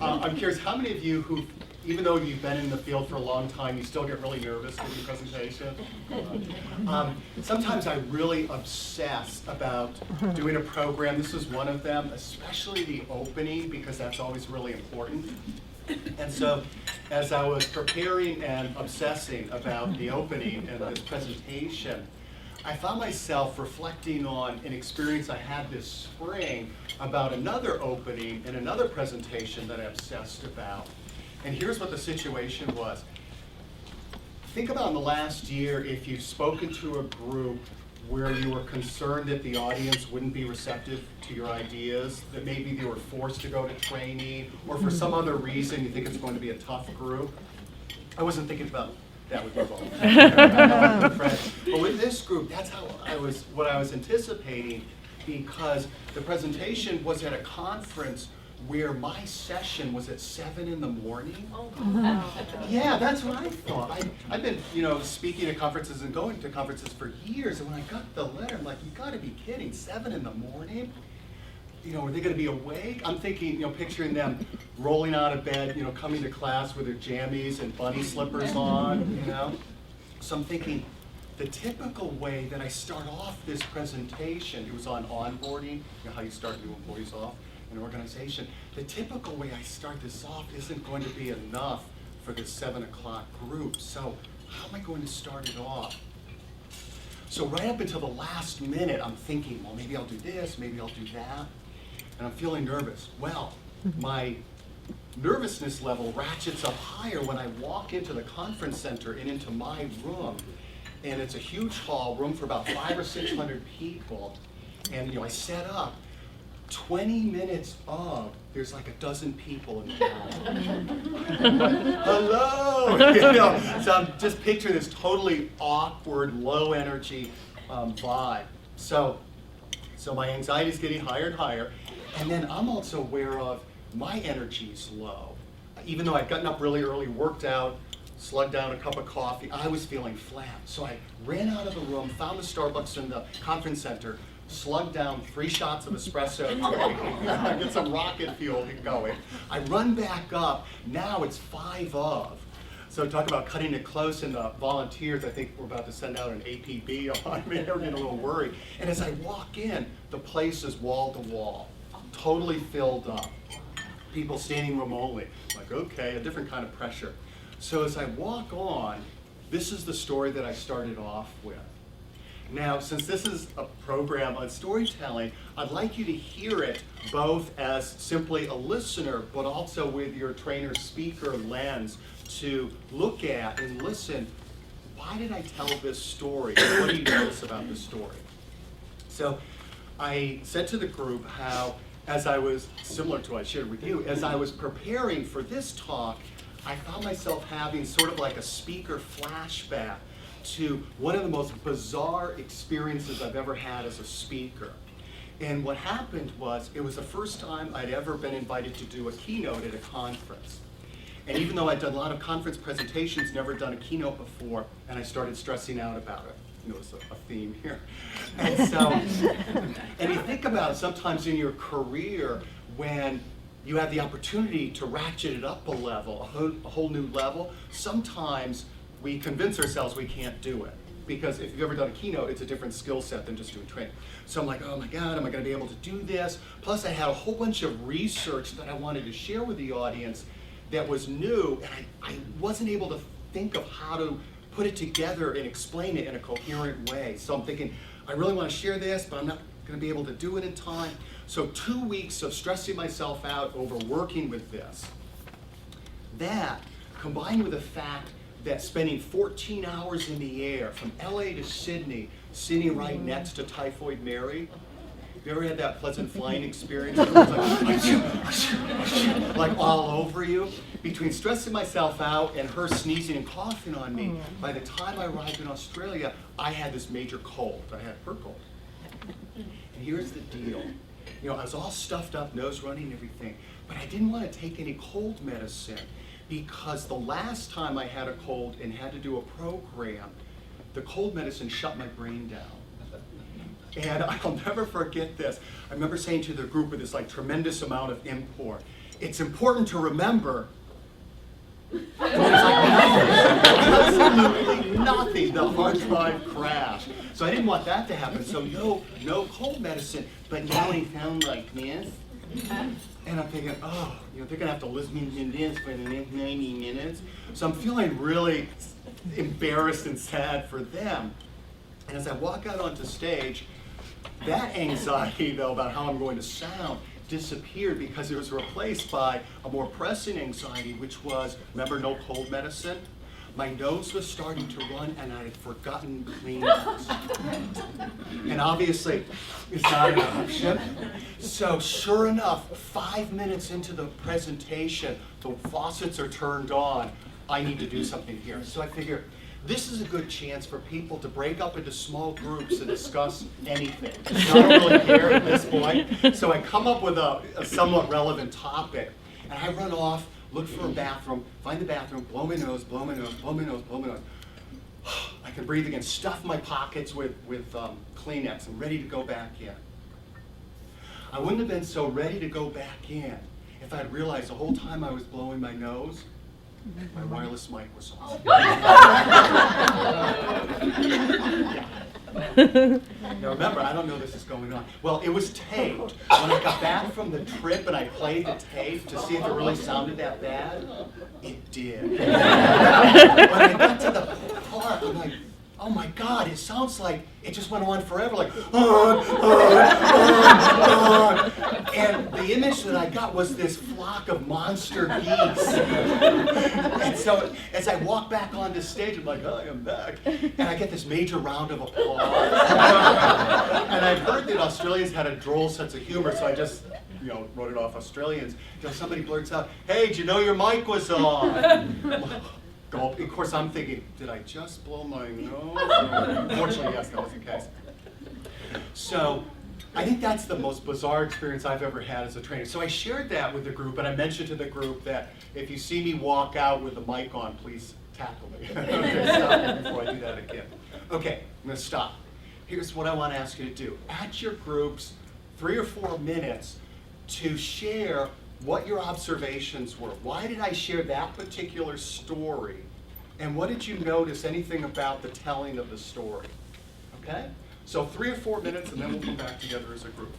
I'm curious, how many of you who, even though you've been in the field for a long time, you still get really nervous with your presentation? Sometimes I really obsess about doing a program. This is one of them, especially the opening, because that's always really important. And so, as I was preparing and obsessing about the opening and this presentation, I found myself reflecting on an experience I had this spring about another opening and another presentation that I obsessed about. And here's what the situation was. Think about in the last year if you've spoken to a group where you were concerned that the audience wouldn't be receptive to your ideas, that maybe they were forced to go to training, or for some other reason you think it's going to be a tough group. I wasn't thinking about that with you both. But with this group, that's what I was anticipating, because the presentation was at a conference where my session was at 7 in the morning. Yeah, that's what I thought. I've been, speaking at conferences and going to conferences for years, and when I got the letter, I'm like, you gotta be kidding, 7 in the morning? Are they gonna be awake? I'm thinking, picturing them rolling out of bed, coming to class with their jammies and bunny slippers on, So I'm thinking, the typical way that I start off this presentation, it was on onboarding, how you start new employees off in an organization. The typical way I start this off isn't going to be enough for this 7 o'clock group. So how am I going to start it off? So right up until the last minute, I'm thinking, well, maybe I'll do this, maybe I'll do that. And I'm feeling nervous. Well, my nervousness level ratchets up higher when I walk into the conference center and into my room. And it's a huge hall, room for about 500 or 600 people. And I set up. 20 minutes of, there's like a dozen people in the room. Hello! So I'm just picturing this totally awkward, low energy vibe. So my anxiety is getting higher and higher. And then I'm also aware of my energy's low. Even though I'd gotten up really early, worked out, slugged down a cup of coffee, I was feeling flat. So I ran out of the room, found the Starbucks in the conference center, slugged down 3 shots of espresso, get some rocket fuel going. I run back up, now it's 5 of. So talk about cutting it close, and the volunteers, I think we're about to send out an APB on me, they're getting a little worried. And as I walk in, the place is wall to wall, totally filled up. People standing room only, like okay, a different kind of pressure. So as I walk on, this is the story that I started off with. Now, since this is a program on storytelling, I'd like you to hear it both as simply a listener, but also with your trainer speaker lens to look at and listen, why did I tell this story? What do you notice about this story? So I said to the group how, as I was, similar to what I shared with you, as I was preparing for this talk, I found myself having sort of like a speaker flashback to one of the most bizarre experiences I've ever had as a speaker. And what happened was, it was the first time I'd ever been invited to do a keynote at a conference. And even though I'd done a lot of conference presentations, never done a keynote before, and I started stressing out about it. Notice a theme here. And so, and you think about it sometimes in your career when you have the opportunity to ratchet it up a level, a whole new level, sometimes we convince ourselves we can't do it. Because if you've ever done a keynote, it's a different skill set than just doing training. So I'm like, oh my God, am I gonna be able to do this? Plus I had a whole bunch of research that I wanted to share with the audience that was new, and I wasn't able to think of how to put it together and explain it in a coherent way. So I'm thinking, I really wanna share this, but I'm not gonna be able to do it in time. So 2 weeks of stressing myself out over working with this. That, combined with the fact that spending 14 hours in the air from LA to Sydney, sitting right next to Typhoid Mary. Have you ever had that pleasant flying experience? It was like all over you. Between stressing myself out and her sneezing and coughing on me, by the time I arrived in Australia, I had this major cold. I had her cold. And here's the deal. I was all stuffed up, nose running and everything, but I didn't want to take any cold medicine, because the last time I had a cold and had to do a program, the cold medicine shut my brain down. And I'll never forget this. I remember saying to the group with this like tremendous amount of import, it's important to remember absolutely nothing. The hard drive crashed. So I didn't want that to happen. So no cold medicine. But now he sounds like this. And I'm thinking, oh, they're gonna have to listen to this for the next 90 minutes. So I'm feeling really embarrassed and sad for them. And as I walk out onto stage, that anxiety though about how I'm going to sound disappeared because it was replaced by a more pressing anxiety, which was, remember, no cold medicine? My nose was starting to run and I had forgotten Kleenex. And obviously, it's not an option. So sure enough, 5 minutes into the presentation, the faucets are turned on. I need to do something here. So I figure, this is a good chance for people to break up into small groups and discuss anything. I don't really care at this point. So I come up with a somewhat relevant topic, and I run off, look for a bathroom, find the bathroom, blow my nose, blow my nose, blow my nose, blow my nose. I can breathe again, stuff my pockets with Kleenex. I'm ready to go back in. I wouldn't have been so ready to go back in if I'd realized the whole time I was blowing my nose, my wireless mic was on. Now remember, I don't know this is going on. Well, it was taped. When I got back from the trip and I played the tape to see if it really sounded that bad, it did. When I got to the part, I'm like, oh my God, it sounds like it just went on forever, like, and the image that I got was this flock of monster geese. And so as I walk back onto stage, I'm like, hi, I'm back. And I get this major round of applause. And I've heard that Australians had a droll sense of humor, so I just, wrote it off Australians. Until somebody blurts out, hey, did you know your mic was on? Gulp. Of course, I'm thinking, did I just blow my nose? Unfortunately, yes, that was the case. So I think that's the most bizarre experience I've ever had as a trainer. So I shared that with the group, and I mentioned to the group that if you see me walk out with the mic on, please tackle me. Okay, stop me before I do that again. Okay, I'm going to stop. Here's what I want to ask you to do. At your groups, 3 or 4 minutes to share what your observations were. Why did I share that particular story? And what did you notice, anything about the telling of the story? Okay? So 3 or 4 minutes, and then we'll come back together as a group.